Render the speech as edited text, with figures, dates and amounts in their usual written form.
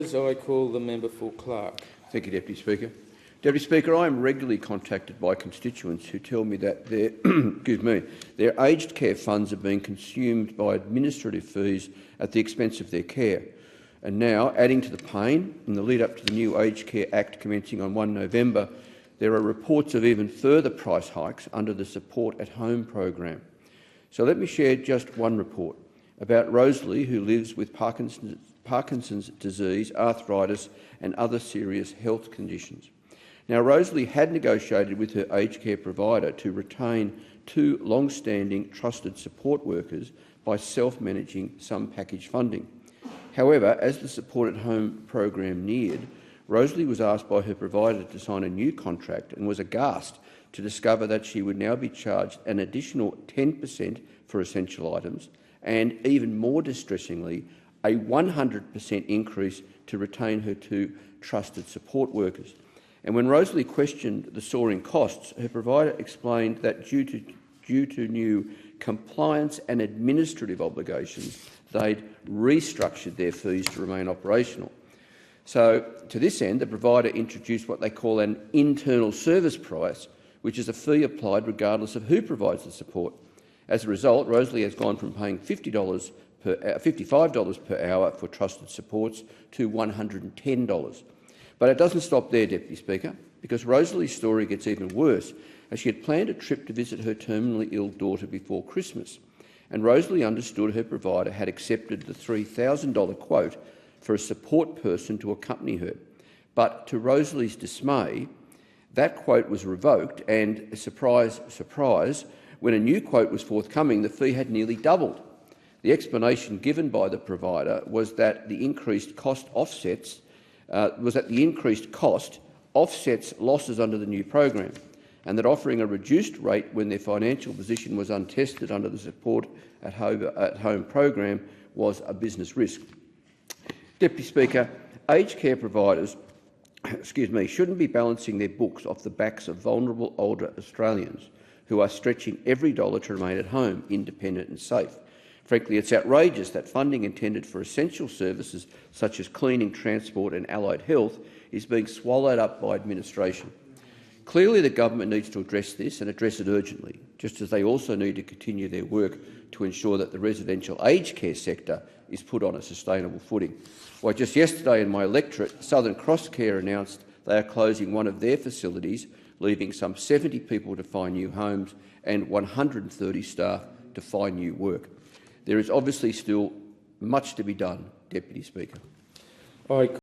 I call the member for Clark. Thank you, Deputy Speaker. Deputy Speaker, I am regularly contacted by constituents who tell me that their aged care funds are being consumed by administrative fees at the expense of their care. And now, adding to the pain, in the lead-up to the new Aged Care Act commencing on 1 November, there are reports of even further price hikes under the Support at Home program. So let me share just one report about Rosalie, who lives with Parkinson's disease, arthritis and other serious health conditions. Now, Rosalie had negotiated with her aged care provider to retain 2 long-standing trusted support workers by self-managing some package funding. However, as the Support at Home program neared, Rosalie was asked by her provider to sign a new contract and was aghast to discover that she would now be charged an additional 10% for essential items and, even more distressingly, a 100% increase to retain her 2 trusted support workers. And when Rosalie questioned the soaring costs, her provider explained that due to new compliance and administrative obligations, they'd restructured their fees to remain operational. So, to this end, the provider introduced what they call an internal service price, which is a fee applied regardless of who provides the support. As a result, Rosalie has gone from paying $55 per hour for trusted supports to $110. But it doesn't stop there, Deputy Speaker, because Rosalie's story gets even worse, as she had planned a trip to visit her terminally ill daughter before Christmas. And Rosalie understood her provider had accepted the $3,000 quote for a support person to accompany her. But to Rosalie's dismay, that quote was revoked and, surprise, surprise, when a new quote was forthcoming, the fee had nearly doubled. The explanation given by the provider was that the increased cost offsets losses under the new program, and that offering a reduced rate when their financial position was untested under the Support at Home program was a business risk. Deputy Speaker, aged care providers shouldn't be balancing their books off the backs of vulnerable older Australians who are stretching every dollar to remain at home, independent and safe. Frankly, it's outrageous that funding intended for essential services such as cleaning, transport and allied health is being swallowed up by administration. Clearly, the government needs to address this and address it urgently, just as they also need to continue their work to ensure that the residential aged care sector is put on a sustainable footing. Well, just yesterday in my electorate, Southern Cross Care announced they are closing one of their facilities, leaving some 70 people to find new homes and 130 staff to find new work. There is obviously still much to be done, Deputy Speaker.